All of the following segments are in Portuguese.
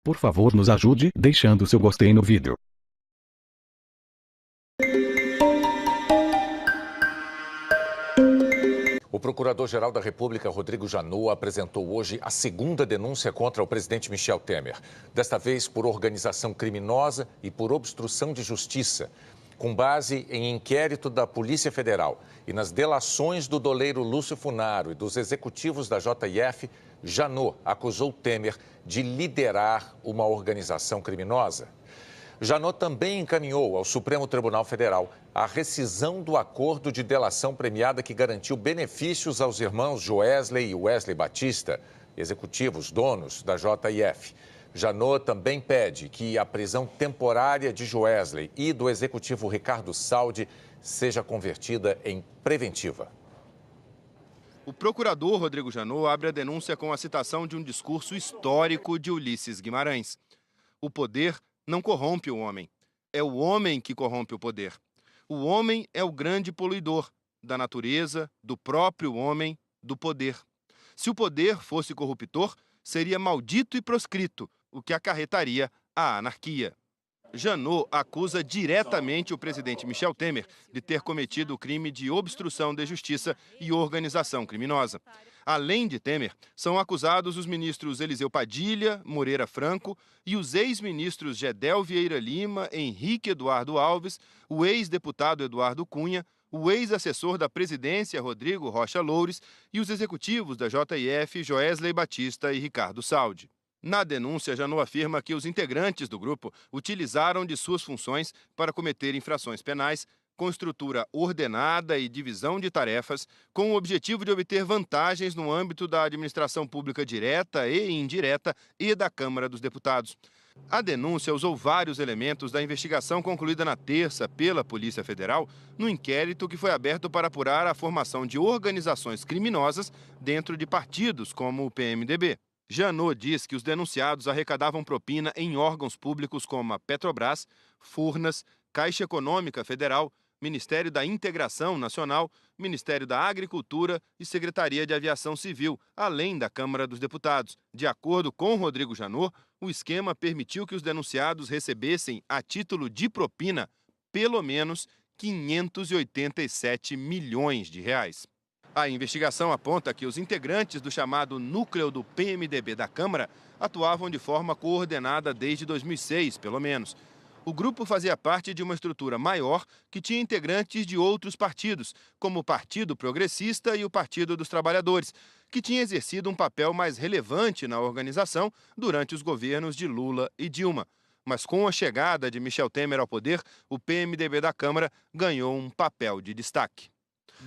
Por favor, nos ajude deixando seu gostei no vídeo. O Procurador-Geral da República, Rodrigo Janot, apresentou hoje a segunda denúncia contra o presidente Michel Temer. Desta vez por organização criminosa e por obstrução de justiça. Com base em inquérito da Polícia Federal e nas delações do doleiro Lúcio Funaro e dos executivos da JF, Janot acusou Temer de liderar uma organização criminosa. Janot também encaminhou ao Supremo Tribunal Federal a rescisão do acordo de delação premiada que garantiu benefícios aos irmãos Joesley e Wesley Batista, executivos donos da JF. Janot também pede que a prisão temporária de Joesley e do executivo Ricardo Saldi seja convertida em preventiva. O procurador Rodrigo Janot abre a denúncia com a citação de um discurso histórico de Ulisses Guimarães. O poder não corrompe o homem. É o homem que corrompe o poder. O homem é o grande poluidor da natureza, do próprio homem, do poder. Se o poder fosse corruptor, seria maldito e proscrito, o que acarretaria a anarquia. Janot acusa diretamente o presidente Michel Temer de ter cometido o crime de obstrução de justiça e organização criminosa. Além de Temer, são acusados os ministros Eliseu Padilha, Moreira Franco e os ex-ministros Gedel Vieira Lima, Henrique Eduardo Alves, o ex-deputado Eduardo Cunha, o ex-assessor da presidência Rodrigo Rocha Loures e os executivos da JF Joesley Batista e Ricardo Saldi. Na denúncia, Janot afirma que os integrantes do grupo utilizaram de suas funções para cometer infrações penais com estrutura ordenada e divisão de tarefas, com o objetivo de obter vantagens no âmbito da administração pública direta e indireta e da Câmara dos Deputados. A denúncia usou vários elementos da investigação concluída na terça pela Polícia Federal no inquérito que foi aberto para apurar a formação de organizações criminosas dentro de partidos como o PMDB. Janot diz que os denunciados arrecadavam propina em órgãos públicos como a Petrobras, Furnas, Caixa Econômica Federal, Ministério da Integração Nacional, Ministério da Agricultura e Secretaria de Aviação Civil, além da Câmara dos Deputados. De acordo com Rodrigo Janot, o esquema permitiu que os denunciados recebessem, a título de propina, pelo menos 587 milhões de reais. A investigação aponta que os integrantes do chamado núcleo do PMDB da Câmara atuavam de forma coordenada desde 2006, pelo menos. O grupo fazia parte de uma estrutura maior que tinha integrantes de outros partidos, como o Partido Progressista e o Partido dos Trabalhadores, que tinha exercido um papel mais relevante na organização durante os governos de Lula e Dilma. Mas com a chegada de Michel Temer ao poder, o PMDB da Câmara ganhou um papel de destaque.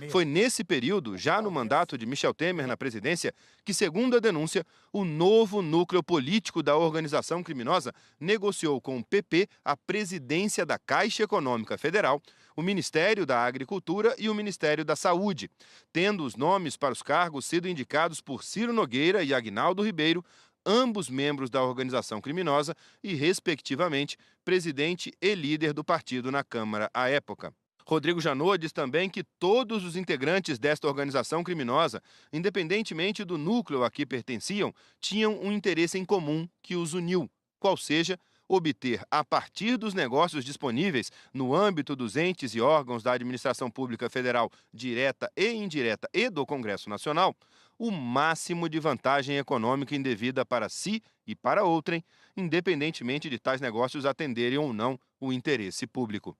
Foi nesse período, já no mandato de Michel Temer na presidência, que, segundo a denúncia, o novo núcleo político da organização criminosa negociou com o PP a presidência da Caixa Econômica Federal, o Ministério da Agricultura e o Ministério da Saúde, tendo os nomes para os cargos sido indicados por Ciro Nogueira e Aguinaldo Ribeiro, ambos membros da organização criminosa e, respectivamente, presidente e líder do partido na Câmara à época. Rodrigo Janot diz também que todos os integrantes desta organização criminosa, independentemente do núcleo a que pertenciam, tinham um interesse em comum que os uniu, qual seja obter, a partir dos negócios disponíveis no âmbito dos entes e órgãos da administração pública federal, direta e indireta e do Congresso Nacional, o máximo de vantagem econômica indevida para si e para outrem, independentemente de tais negócios atenderem ou não o interesse público.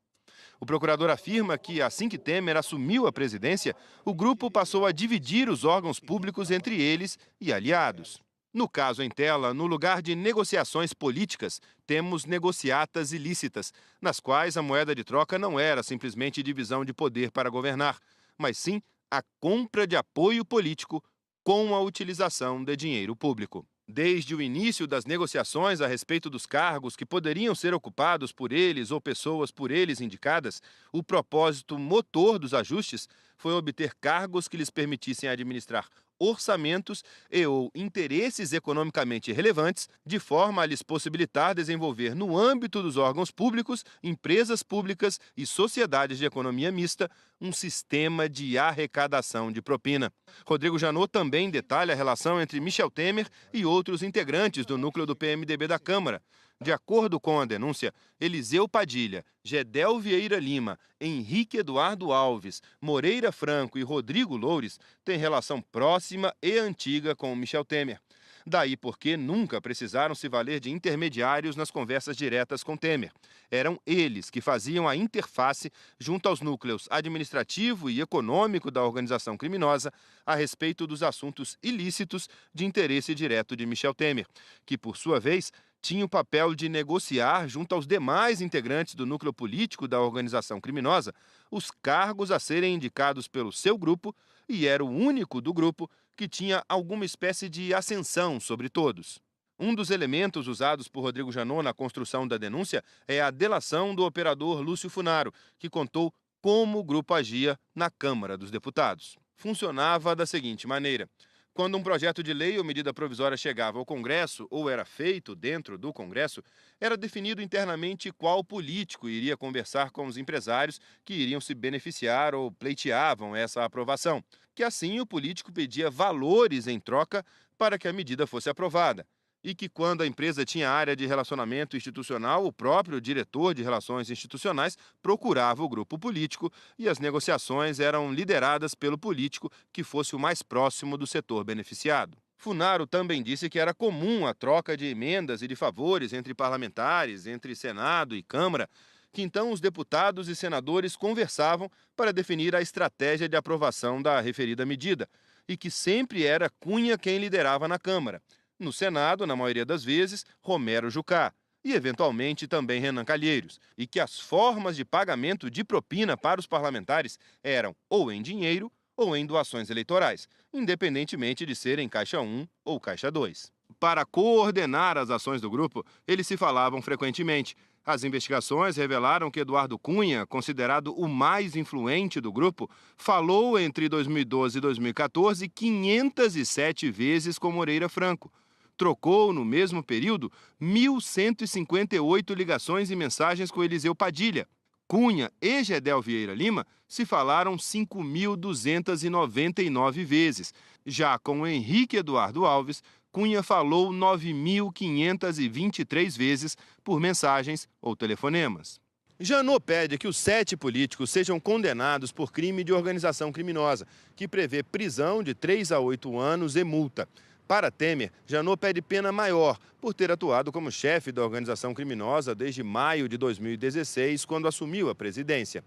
O procurador afirma que, assim que Temer assumiu a presidência, o grupo passou a dividir os órgãos públicos entre eles e aliados. No caso em tela, no lugar de negociações políticas, temos negociatas ilícitas, nas quais a moeda de troca não era simplesmente divisão de poder para governar, mas sim a compra de apoio político com a utilização de dinheiro público. Desde o início das negociações a respeito dos cargos que poderiam ser ocupados por eles ou pessoas por eles indicadas, o propósito motor dos ajustes foi obter cargos que lhes permitissem administrar orçamentos ou interesses economicamente relevantes, de forma a lhes possibilitar desenvolver no âmbito dos órgãos públicos, empresas públicas e sociedades de economia mista um sistema de arrecadação de propina. Rodrigo Janot também detalha a relação entre Michel Temer e outros integrantes do núcleo do PMDB da Câmara. De acordo com a denúncia, Eliseu Padilha, Gedel Vieira Lima, Henrique Eduardo Alves, Moreira Franco e Rodrigo Loures têm relação próxima e antiga com Michel Temer. Daí porque nunca precisaram se valer de intermediários nas conversas diretas com Temer. Eram eles que faziam a interface junto aos núcleos administrativo e econômico da organização criminosa a respeito dos assuntos ilícitos de interesse direto de Michel Temer, que, por sua vez, tinha o papel de negociar junto aos demais integrantes do núcleo político da organização criminosa os cargos a serem indicados pelo seu grupo e era o único do grupo que tinha alguma espécie de ascensão sobre todos. Um dos elementos usados por Rodrigo Janot na construção da denúncia é a delação do operador Lúcio Funaro, que contou como o grupo agia na Câmara dos Deputados. Funcionava da seguinte maneira: quando um projeto de lei ou medida provisória chegava ao Congresso ou era feito dentro do Congresso, era definido internamente qual político iria conversar com os empresários que iriam se beneficiar ou pleiteavam essa aprovação, que assim o político pedia valores em troca para que a medida fosse aprovada. E que quando a empresa tinha área de relacionamento institucional, o próprio diretor de relações institucionais procurava o grupo político e as negociações eram lideradas pelo político que fosse o mais próximo do setor beneficiado. Funaro também disse que era comum a troca de emendas e de favores entre parlamentares, entre Senado e Câmara, que então os deputados e senadores conversavam para definir a estratégia de aprovação da referida medida, e que sempre era Cunha quem liderava na Câmara. No Senado, na maioria das vezes, Romero Jucá e, eventualmente, também Renan Calheiros, e que as formas de pagamento de propina para os parlamentares eram ou em dinheiro ou em doações eleitorais, independentemente de serem Caixa 1 ou Caixa 2. Para coordenar as ações do grupo, eles se falavam frequentemente. As investigações revelaram que Eduardo Cunha, considerado o mais influente do grupo, falou entre 2012 e 2014 507 vezes com Moreira Franco. Trocou, no mesmo período, 1.158 ligações e mensagens com Eliseu Padilha. Cunha e Gedel Vieira Lima se falaram 5.299 vezes. Já com Henrique Eduardo Alves, Cunha falou 9.523 vezes por mensagens ou telefonemas. Janot pede que os 7 políticos sejam condenados por crime de organização criminosa, que prevê prisão de 3 a 8 anos e multa. Para Temer, Janot pede pena maior por ter atuado como chefe da organização criminosa desde maio de 2016, quando assumiu a presidência.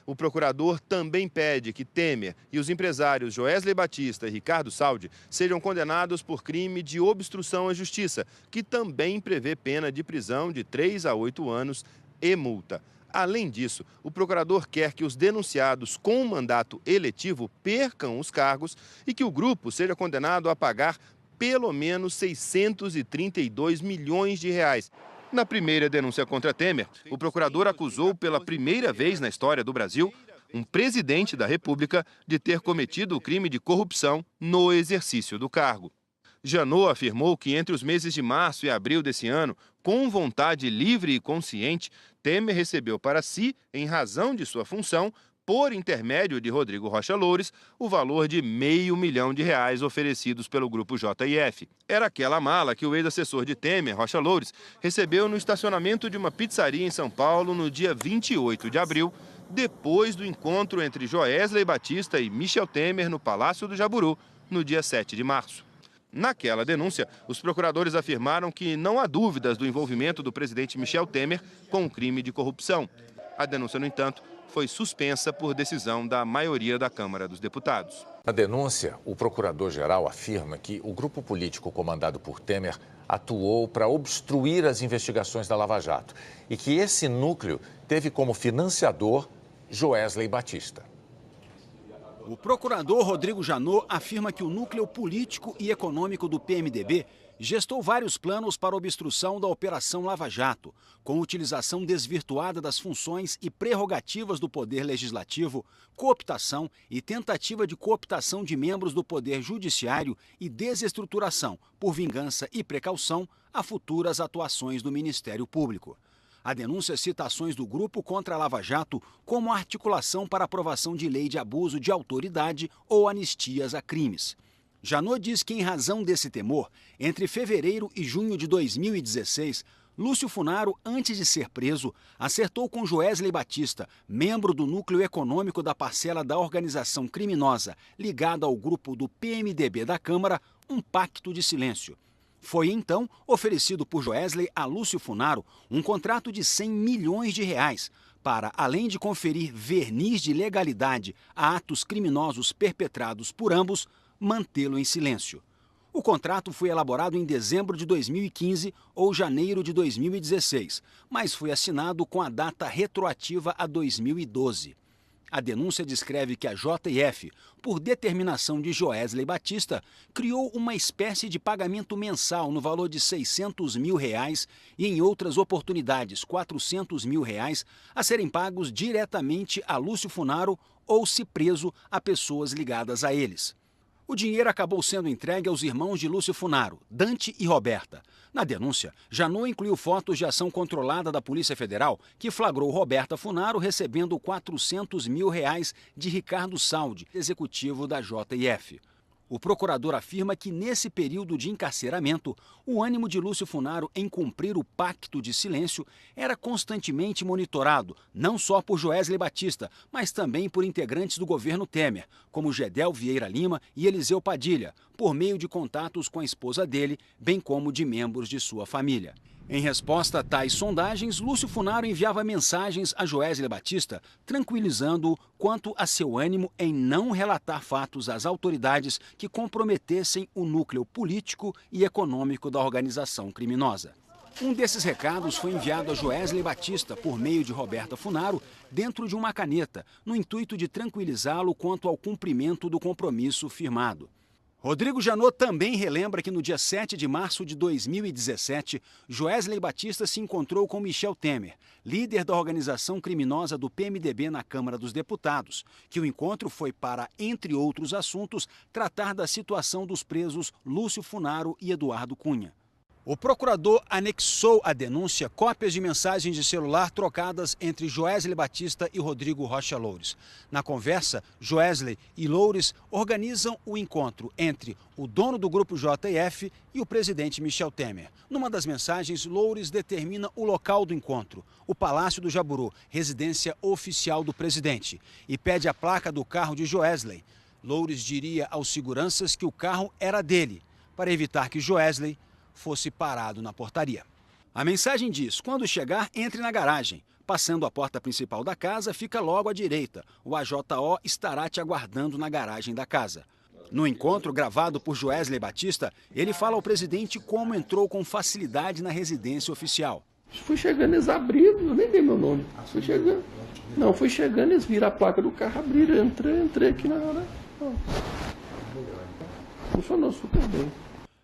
O procurador também pede que Temer e os empresários Joesley Batista e Ricardo Saldi sejam condenados por crime de obstrução à justiça, que também prevê pena de prisão de 3 a 8 anos e multa. Além disso, o procurador quer que os denunciados com mandato eletivo percam os cargos e que o grupo seja condenado a pagar pelo menos 632 milhões de reais. Na primeira denúncia contra Temer, o procurador acusou pela primeira vez na história do Brasil um presidente da República de ter cometido o crime de corrupção no exercício do cargo. Janot afirmou que entre os meses de março e abril desse ano, com vontade livre e consciente, Temer recebeu para si, em razão de sua função, por intermédio de Rodrigo Rocha Loures, o valor de R$500 mil oferecidos pelo grupo JIF. Era aquela mala que o ex-assessor de Temer, Rocha Loures, recebeu no estacionamento de uma pizzaria em São Paulo no dia 28 de abril, depois do encontro entre Joesley Batista e Michel Temer no Palácio do Jaburu, no dia 7 de março. Naquela denúncia, os procuradores afirmaram que não há dúvidas do envolvimento do presidente Michel Temer com o crime de corrupção. A denúncia, no entanto, foi suspensa por decisão da maioria da Câmara dos Deputados. Na denúncia, o procurador-geral afirma que o grupo político comandado por Temer atuou para obstruir as investigações da Lava Jato e que esse núcleo teve como financiador Joesley Batista. O procurador Rodrigo Janot afirma que o núcleo político e econômico do PMDB gestou vários planos para obstrução da Operação Lava Jato, com utilização desvirtuada das funções e prerrogativas do Poder Legislativo, cooptação e tentativa de cooptação de membros do Poder Judiciário e desestruturação, por vingança e precaução, a futuras atuações do Ministério Público. A denúncia cita ações do grupo contra a Lava Jato como articulação para aprovação de lei de abuso de autoridade ou anistias a crimes. Janot diz que, em razão desse temor, entre fevereiro e junho de 2016, Lúcio Funaro, antes de ser preso, acertou com Joesley Batista, membro do núcleo econômico da parcela da organização criminosa ligada ao grupo do PMDB da Câmara, um pacto de silêncio. Foi então oferecido por Joesley a Lúcio Funaro um contrato de 100 milhões de reais para, além de conferir verniz de legalidade a atos criminosos perpetrados por ambos, mantê-lo em silêncio. O contrato foi elaborado em dezembro de 2015 ou janeiro de 2016, mas foi assinado com a data retroativa a 2012. A denúncia descreve que a JF, por determinação de Joesley Batista, criou uma espécie de pagamento mensal no valor de R$600 mil e, em outras oportunidades, R$400 mil, a serem pagos diretamente a Lúcio Funaro ou, se preso, a pessoas ligadas a eles. O dinheiro acabou sendo entregue aos irmãos de Lúcio Funaro, Dante e Roberta. Na denúncia, Janot incluiu fotos de ação controlada da Polícia Federal que flagrou Roberta Funaro recebendo R$400 mil de Ricardo Saldi, executivo da JF. O procurador afirma que, nesse período de encarceramento, o ânimo de Lúcio Funaro em cumprir o pacto de silêncio era constantemente monitorado, não só por Joesley Batista, mas também por integrantes do governo Temer, como Gedel Vieira Lima e Eliseu Padilha, por meio de contatos com a esposa dele, bem como de membros de sua família. Em resposta a tais sondagens, Lúcio Funaro enviava mensagens a Joesley Batista, tranquilizando-o quanto a seu ânimo em não relatar fatos às autoridades que comprometessem o núcleo político e econômico da organização criminosa. Um desses recados foi enviado a Joesley Batista por meio de Roberta Funaro dentro de uma caneta, no intuito de tranquilizá-lo quanto ao cumprimento do compromisso firmado. Rodrigo Janot também relembra que no dia 7 de março de 2017, Joesley Batista se encontrou com Michel Temer, líder da organização criminosa do PMDB na Câmara dos Deputados, que o encontro foi para, entre outros assuntos, tratar da situação dos presos Lúcio Funaro e Eduardo Cunha. O procurador anexou à denúncia cópias de mensagens de celular trocadas entre Joesley Batista e Rodrigo Rocha Loures. Na conversa, Joesley e Loures organizam o encontro entre o dono do grupo JF e o presidente Michel Temer. Numa das mensagens, Loures determina o local do encontro, o Palácio do Jaburu, residência oficial do presidente, e pede a placa do carro de Joesley. Loures diria aos seguranças que o carro era dele, para evitar que Joesley fosse parado na portaria. A mensagem diz: quando chegar, entre na garagem. Passando a porta principal da casa, fica logo à direita. O AJO estará te aguardando na garagem da casa. No encontro gravado por Joesley Batista, ele fala ao presidente como entrou com facilidade na residência oficial. Fui chegando, eles abriram, eu nem dei meu nome. Fui chegando. Não, fui chegando, eles viram a placa do carro, abriram, entrei aqui na hora. Funcionou super bem.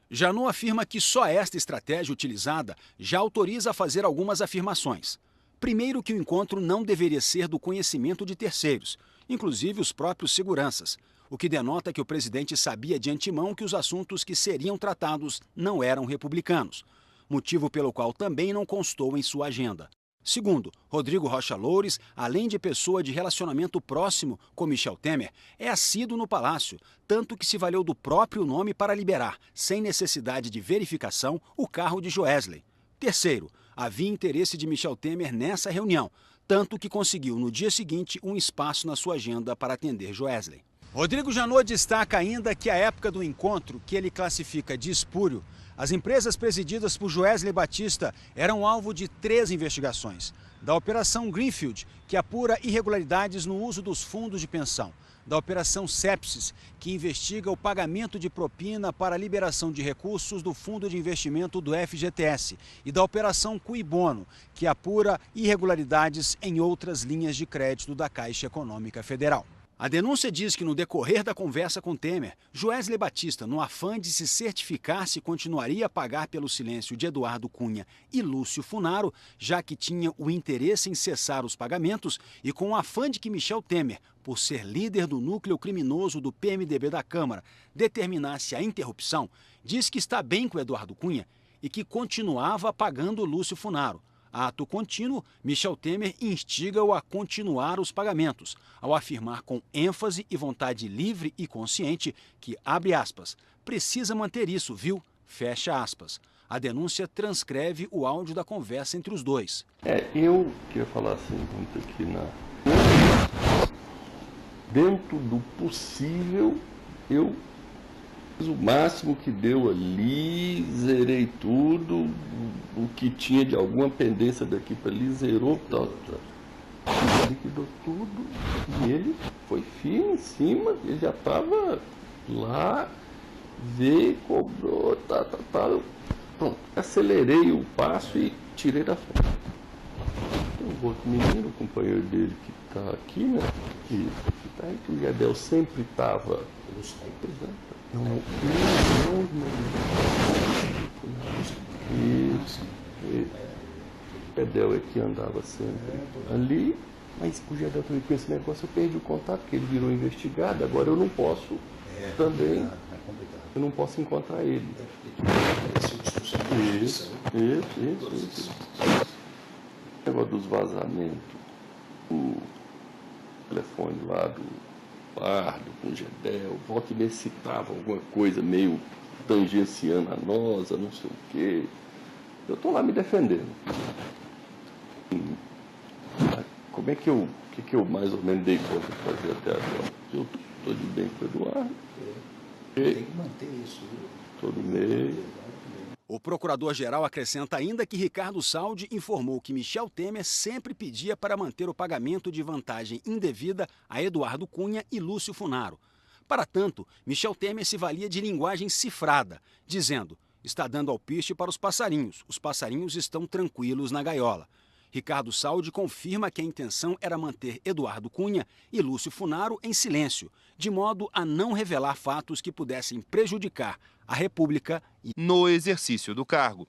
Janot afirma que só esta estratégia utilizada já autoriza a fazer algumas afirmações. Primeiro, que o encontro não deveria ser do conhecimento de terceiros, inclusive os próprios seguranças, o que denota que o presidente sabia de antemão que os assuntos que seriam tratados não eram republicanos, motivo pelo qual também não constou em sua agenda. Segundo, Rodrigo Rocha Loures, além de pessoa de relacionamento próximo com Michel Temer, é assíduo no palácio, tanto que se valeu do próprio nome para liberar, sem necessidade de verificação, o carro de Joesley. Terceiro, havia interesse de Michel Temer nessa reunião, tanto que conseguiu no dia seguinte um espaço na sua agenda para atender Joesley. Rodrigo Janot destaca ainda que a época do encontro, que ele classifica de espúrio, as empresas presididas por Joesley Batista eram alvo de 3 investigações. Da Operação Greenfield, que apura irregularidades no uso dos fundos de pensão. Da Operação Sepsis, que investiga o pagamento de propina para a liberação de recursos do Fundo de Investimento do FGTS. E da Operação Cui Bono, que apura irregularidades em outras linhas de crédito da Caixa Econômica Federal. A denúncia diz que no decorrer da conversa com Temer, Joesley Batista, no afã de se certificar se continuaria a pagar pelo silêncio de Eduardo Cunha e Lúcio Funaro, já que tinha o interesse em cessar os pagamentos, e com o afã de que Michel Temer, por ser líder do núcleo criminoso do PMDB da Câmara, determinasse a interrupção, diz que está bem com Eduardo Cunha e que continuava pagando Lúcio Funaro. Ato contínuo, Michel Temer instiga-o a continuar os pagamentos, ao afirmar com ênfase e vontade livre e consciente que, abre aspas, precisa manter isso, viu? Fecha aspas. A denúncia transcreve o áudio da conversa entre os dois. Eu queria falar assim, muito aqui dentro do possível, eu fiz o máximo que deu ali, zerei tudo, o que tinha de alguma pendência daqui para ali, zerou, liquidou tudo, e ele foi firme em cima, ele já estava lá, veio, cobrou, pronto, acelerei o passo e tirei da frente. Tem um outro menino, o companheiro dele que está aqui, né, que o Gedel sempre estava... Não. Isso. O Gedel é que andava sempre ali, mas o Gedel também com esse negócio eu perdi o contato, porque ele virou investigado, agora eu não posso também, eu não posso encontrar ele. Isso. O negócio dos vazamentos, o telefone lá do Pardo, com o Gedel, volta e meia citava alguma coisa meio tangenciando a nós, não sei o quê. Eu estou lá me defendendo. Como é que eu mais ou menos dei conta de fazer até agora? Eu estou de bem com o Eduardo. Tem que manter isso, viu? Todo mês. O procurador-geral acrescenta ainda que Ricardo Saldi informou que Michel Temer sempre pedia para manter o pagamento de vantagem indevida a Eduardo Cunha e Lúcio Funaro. Para tanto, Michel Temer se valia de linguagem cifrada, dizendo: está dando alpiste para os passarinhos estão tranquilos na gaiola. Ricardo Saldi confirma que a intenção era manter Eduardo Cunha e Lúcio Funaro em silêncio, de modo a não revelar fatos que pudessem prejudicar a República no exercício do cargo.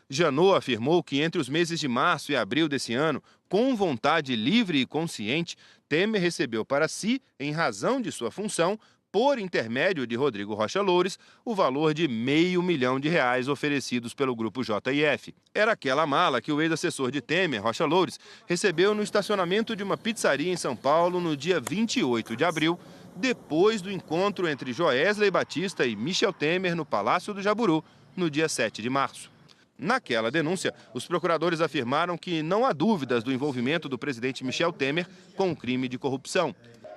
Janot afirmou que entre os meses de março e abril desse ano, com vontade livre e consciente, Temer recebeu para si, em razão de sua função, por intermédio de Rodrigo Rocha Loures, o valor de R$500 mil oferecidos pelo grupo JIF. Era aquela mala que o ex-assessor de Temer, Rocha Loures, recebeu no estacionamento de uma pizzaria em São Paulo no dia 28 de abril, depois do encontro entre Joesley Batista e Michel Temer no Palácio do Jaburu, no dia 7 de março. Naquela denúncia, os procuradores afirmaram que não há dúvidas do envolvimento do presidente Michel Temer com o crime de corrupção.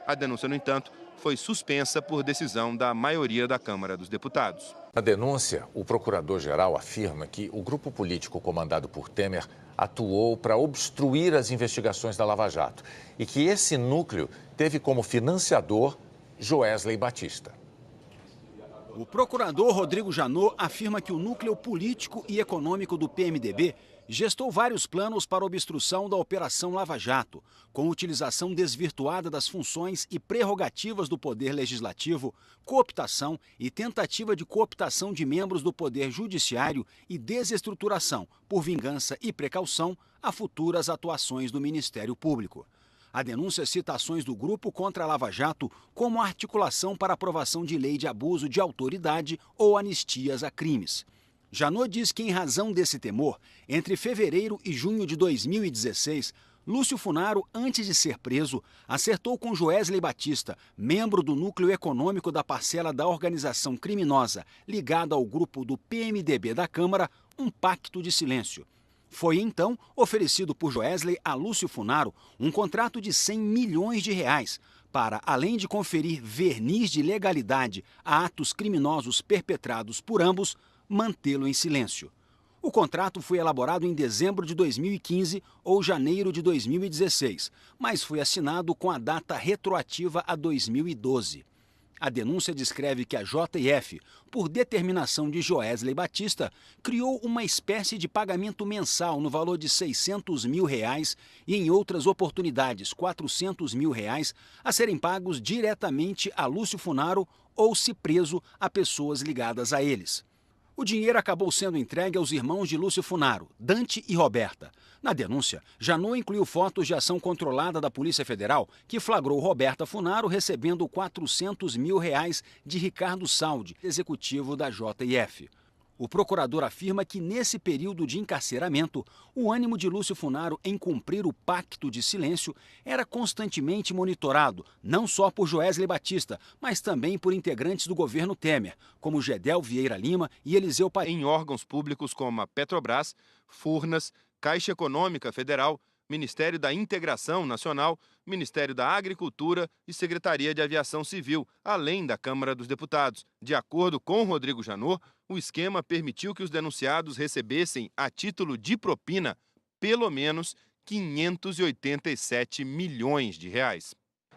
A denúncia, no entanto, foi suspensa por decisão da maioria da Câmara dos Deputados. Na denúncia, o procurador-geral afirma que o grupo político comandado por Temer atuou para obstruir as investigações da Lava Jato e que esse núcleo teve como financiador Joesley Batista. O procurador Rodrigo Janot afirma que o núcleo político e econômico do PMDB gestou vários planos para obstrução da Operação Lava Jato, com utilização desvirtuada das funções e prerrogativas do Poder Legislativo, cooptação e tentativa de cooptação de membros do Poder Judiciário e desestruturação, por vingança e precaução, a futuras atuações do Ministério Público. A denúncia cita ações do grupo contra a Lava Jato como articulação para aprovação de lei de abuso de autoridade ou anistias a crimes. Janot diz que, em razão desse temor, entre fevereiro e junho de 2016, Lúcio Funaro, antes de ser preso, acertou com Joesley Batista, membro do núcleo econômico da parcela da organização criminosa ligada ao grupo do PMDB da Câmara, um pacto de silêncio. Foi então oferecido por Joesley a Lúcio Funaro um contrato de R$100 milhões para, além de conferir verniz de legalidade a atos criminosos perpetrados por ambos, mantê-lo em silêncio. O contrato foi elaborado em dezembro de 2015 ou janeiro de 2016, mas foi assinado com a data retroativa a 2012. A denúncia descreve que a JF, por determinação de Joesley Batista, criou uma espécie de pagamento mensal no valor de R$600 mil e, em outras oportunidades, R$400 mil, a serem pagos diretamente a Lúcio Funaro ou, se preso, a pessoas ligadas a eles. O dinheiro acabou sendo entregue aos irmãos de Lúcio Funaro, Dante e Roberta. Na denúncia, Janot incluiu fotos de ação controlada da Polícia Federal que flagrou Roberta Funaro recebendo R$400 mil de Ricardo Saldi, executivo da JF. O procurador afirma que, nesse período de encarceramento, o ânimo de Lúcio Funaro em cumprir o pacto de silêncio era constantemente monitorado, não só por Joesley Batista, mas também por integrantes do governo Temer, como Gedel Vieira Lima e Eliseu Padilha. Em órgãos públicos como a Petrobras, Furnas, Caixa Econômica Federal, Ministério da Integração Nacional, Ministério da Agricultura e Secretaria de Aviação Civil, além da Câmara dos Deputados. De acordo com Rodrigo Janot, o esquema permitiu que os denunciados recebessem, a título de propina, pelo menos R$587 milhões.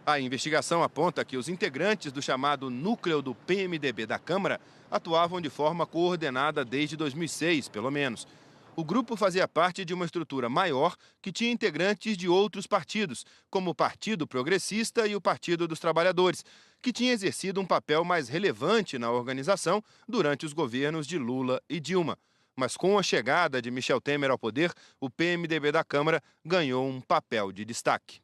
A investigação aponta que os integrantes do chamado núcleo do PMDB da Câmara atuavam de forma coordenada desde 2006, pelo menos. O grupo fazia parte de uma estrutura maior que tinha integrantes de outros partidos, como o Partido Progressista e o Partido dos Trabalhadores, que tinha exercido um papel mais relevante na organização durante os governos de Lula e Dilma. Mas com a chegada de Michel Temer ao poder, o PMDB da Câmara ganhou um papel de destaque.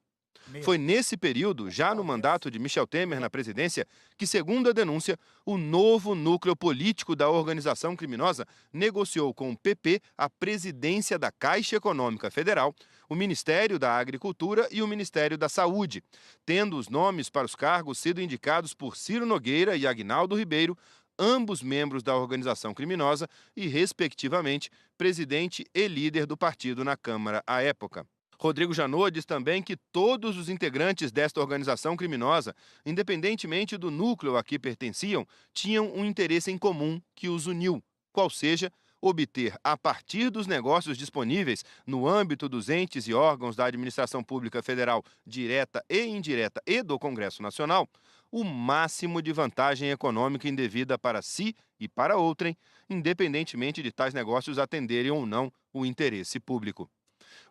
Foi nesse período, já no mandato de Michel Temer na presidência, que, segundo a denúncia, o novo núcleo político da organização criminosa negociou com o PP a presidência da Caixa Econômica Federal, o Ministério da Agricultura e o Ministério da Saúde, tendo os nomes para os cargos sido indicados por Ciro Nogueira e Aguinaldo Ribeiro, ambos membros da organização criminosa e, respectivamente, presidente e líder do partido na Câmara à época. Rodrigo Janot diz também que todos os integrantes desta organização criminosa, independentemente do núcleo a que pertenciam, tinham um interesse em comum que os uniu, qual seja obter, a partir dos negócios disponíveis no âmbito dos entes e órgãos da administração pública federal, direta e indireta, e do Congresso Nacional, o máximo de vantagem econômica indevida para si e para outrem, independentemente de tais negócios atenderem ou não o interesse público.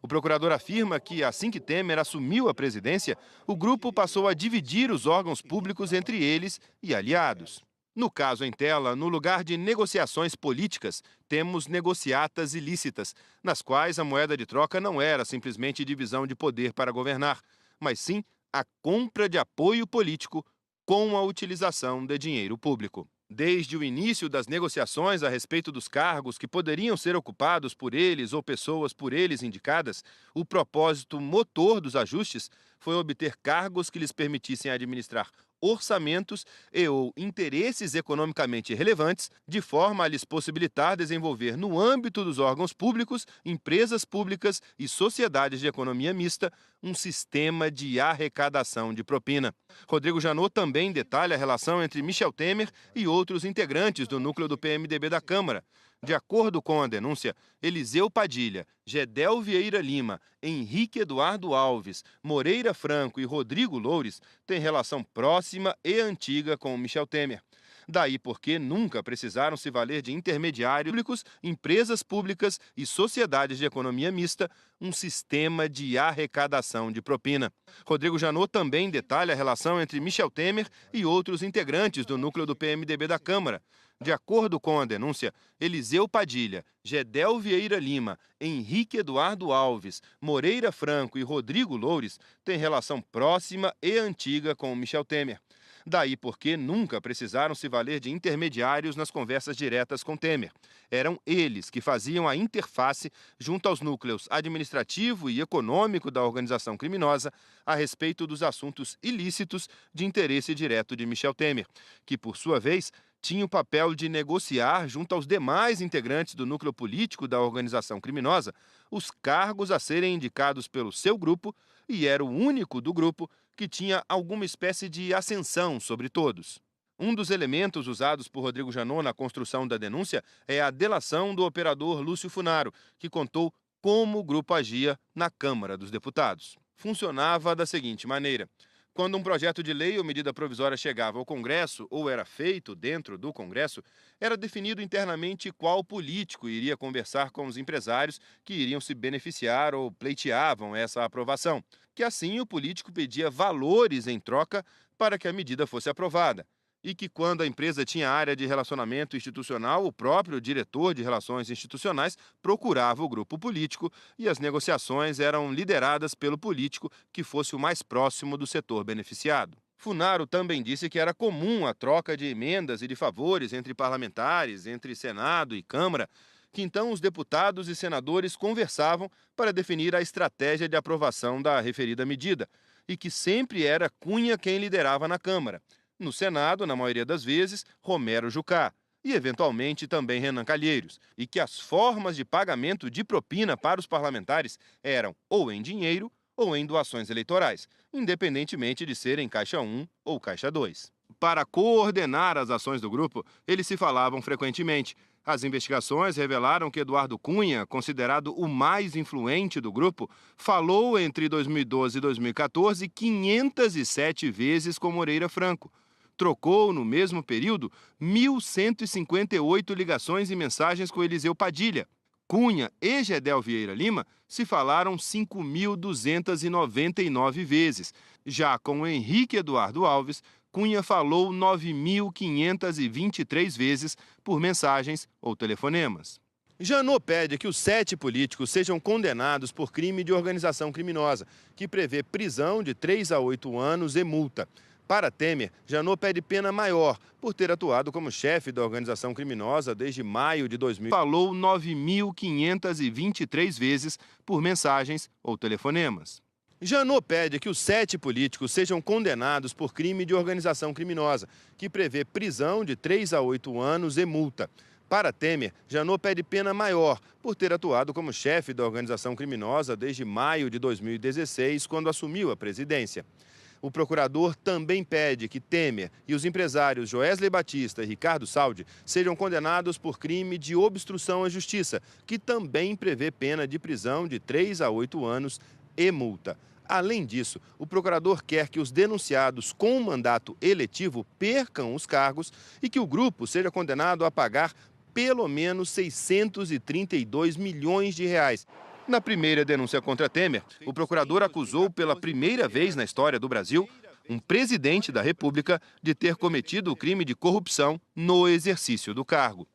O procurador afirma que, assim que Temer assumiu a presidência, o grupo passou a dividir os órgãos públicos entre eles e aliados. No caso em tela, no lugar de negociações políticas, temos negociatas ilícitas, nas quais a moeda de troca não era simplesmente divisão de poder para governar, mas sim a compra de apoio político com a utilização de dinheiro público. Desde o início das negociações a respeito dos cargos que poderiam ser ocupados por eles ou pessoas por eles indicadas, o propósito motor dos ajustes foi obter cargos que lhes permitissem administrar orçamentos e ou interesses economicamente relevantes, de forma a lhes possibilitar desenvolver no âmbito dos órgãos públicos, empresas públicas e sociedades de economia mista um sistema de arrecadação de propina. Rodrigo Janot também detalha a relação entre Michel Temer e outros integrantes do núcleo do PMDB da Câmara. De acordo com a denúncia, Eliseu Padilha, Gedel Vieira Lima, Henrique Eduardo Alves, Moreira Franco e Rodrigo Loures têm relação próxima e antiga com Michel Temer. Daí porque nunca precisaram se valer de intermediários públicos, empresas públicas e sociedades de economia mista, um sistema de arrecadação de propina. Rodrigo Janot também detalha a relação entre Michel Temer e outros integrantes do núcleo do PMDB da Câmara. De acordo com a denúncia, Eliseu Padilha, Gedel Vieira Lima, Henrique Eduardo Alves, Moreira Franco e Rodrigo Loures têm relação próxima e antiga com Michel Temer. Daí porque nunca precisaram se valer de intermediários nas conversas diretas com Temer. Eram eles que faziam a interface junto aos núcleos administrativo e econômico da organização criminosa a respeito dos assuntos ilícitos de interesse direto de Michel Temer, que, por sua vez, tinha o papel de negociar junto aos demais integrantes do núcleo político da organização criminosa os cargos a serem indicados pelo seu grupo e era o único do grupo que tinha alguma espécie de ascensão sobre todos. Um dos elementos usados por Rodrigo Janot na construção da denúncia é a delação do operador Lúcio Funaro, que contou como o grupo agia na Câmara dos Deputados. Funcionava da seguinte maneira: Quando um projeto de lei ou medida provisória chegava ao Congresso ou era feito dentro do Congresso, era definido internamente qual político iria conversar com os empresários que iriam se beneficiar ou pleiteavam essa aprovação. Que assim o político pedia valores em troca para que a medida fosse aprovada. E que quando a empresa tinha área de relacionamento institucional, o próprio diretor de relações institucionais procurava o grupo político e as negociações eram lideradas pelo político que fosse o mais próximo do setor beneficiado. Funaro também disse que era comum a troca de emendas e de favores entre parlamentares, entre Senado e Câmara, que então os deputados e senadores conversavam para definir a estratégia de aprovação da referida medida, e que sempre era Cunha quem liderava na Câmara. No Senado, na maioria das vezes, Romero Jucá e, eventualmente, também Renan Calheiros, e que as formas de pagamento de propina para os parlamentares eram ou em dinheiro ou em doações eleitorais, independentemente de serem Caixa 1 ou Caixa 2. Para coordenar as ações do grupo, eles se falavam frequentemente. As investigações revelaram que Eduardo Cunha, considerado o mais influente do grupo, falou entre 2012 e 2014 507 vezes com Moreira Franco. Trocou, no mesmo período, 1.158 ligações e mensagens com Eliseu Padilha. Cunha e Gedel Vieira Lima se falaram 5.299 vezes. Já com Henrique Eduardo Alves, Cunha falou 9.523 vezes por mensagens ou telefonemas. Janot pede que os 7 políticos sejam condenados por crime de organização criminosa, que prevê prisão de 3 a 8 anos e multa. Para Temer, Janot pede pena maior por ter atuado como chefe da organização criminosa desde maio de 2000. Falou 9.523 vezes por mensagens ou telefonemas. Janot pede que os 7 políticos sejam condenados por crime de organização criminosa, que prevê prisão de 3 a 8 anos e multa. Para Temer, Janot pede pena maior por ter atuado como chefe da organização criminosa desde maio de 2016, quando assumiu a presidência. O procurador também pede que Temer e os empresários Joesley Batista e Ricardo Saldi sejam condenados por crime de obstrução à justiça, que também prevê pena de prisão de 3 a 8 anos e multa. Além disso, o procurador quer que os denunciados com mandato eletivo percam os cargos e que o grupo seja condenado a pagar pelo menos 632 milhões de reais. Na primeira denúncia contra Temer, o procurador acusou pela primeira vez na história do Brasil um presidente da República de ter cometido o crime de corrupção no exercício do cargo.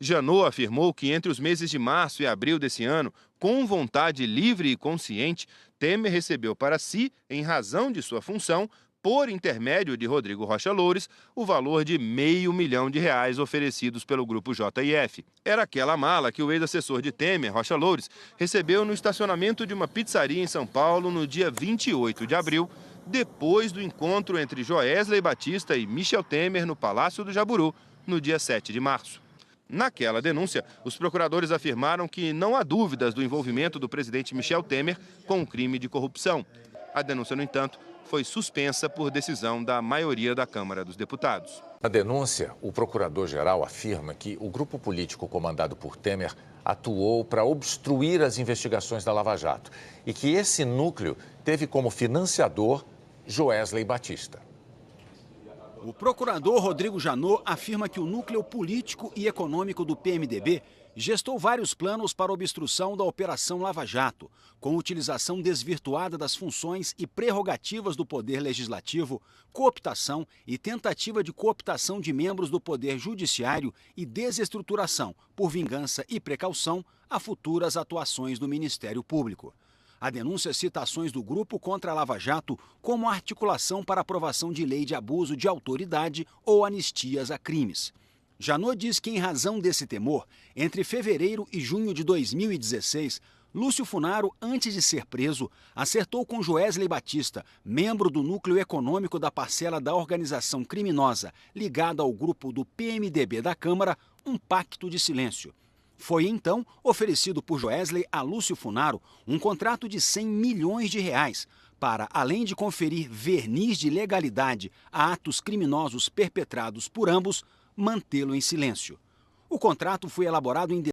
Janot afirmou que entre os meses de março e abril desse ano, com vontade livre e consciente, Temer recebeu para si, em razão de sua função, por intermédio de Rodrigo Rocha Loures, o valor de R$500 mil oferecidos pelo grupo JF. Era aquela mala que o ex-assessor de Temer, Rocha Loures, recebeu no estacionamento de uma pizzaria em São Paulo no dia 28 de abril, depois do encontro entre Joesley Batista e Michel Temer no Palácio do Jaburu, no dia 7 de março. Naquela denúncia, os procuradores afirmaram que não há dúvidas do envolvimento do presidente Michel Temer com o crime de corrupção. A denúncia, no entanto, foi suspensa por decisão da maioria da Câmara dos Deputados. Na denúncia, o procurador-geral afirma que o grupo político comandado por Temer atuou para obstruir as investigações da Lava Jato e que esse núcleo teve como financiador Joesley Batista. O procurador Rodrigo Janot afirma que o núcleo político e econômico do PMDB gestou vários planos para obstrução da Operação Lava Jato, com utilização desvirtuada das funções e prerrogativas do Poder Legislativo, cooptação e tentativa de cooptação de membros do Poder Judiciário e desestruturação, por vingança e precaução, a futuras atuações do Ministério Público. A denúncia cita ações do grupo contra a Lava Jato como articulação para aprovação de lei de abuso de autoridade ou anistias a crimes. Janot diz que, em razão desse temor, entre fevereiro e junho de 2016, Lúcio Funaro, antes de ser preso, acertou com Joesley Batista, membro do núcleo econômico da parcela da organização criminosa ligada ao grupo do PMDB da Câmara, um pacto de silêncio. Foi então oferecido por Joesley a Lúcio Funaro um contrato de R$100 milhões para, além de conferir verniz de legalidade a atos criminosos perpetrados por ambos, mantê-lo em silêncio. O contrato foi elaborado em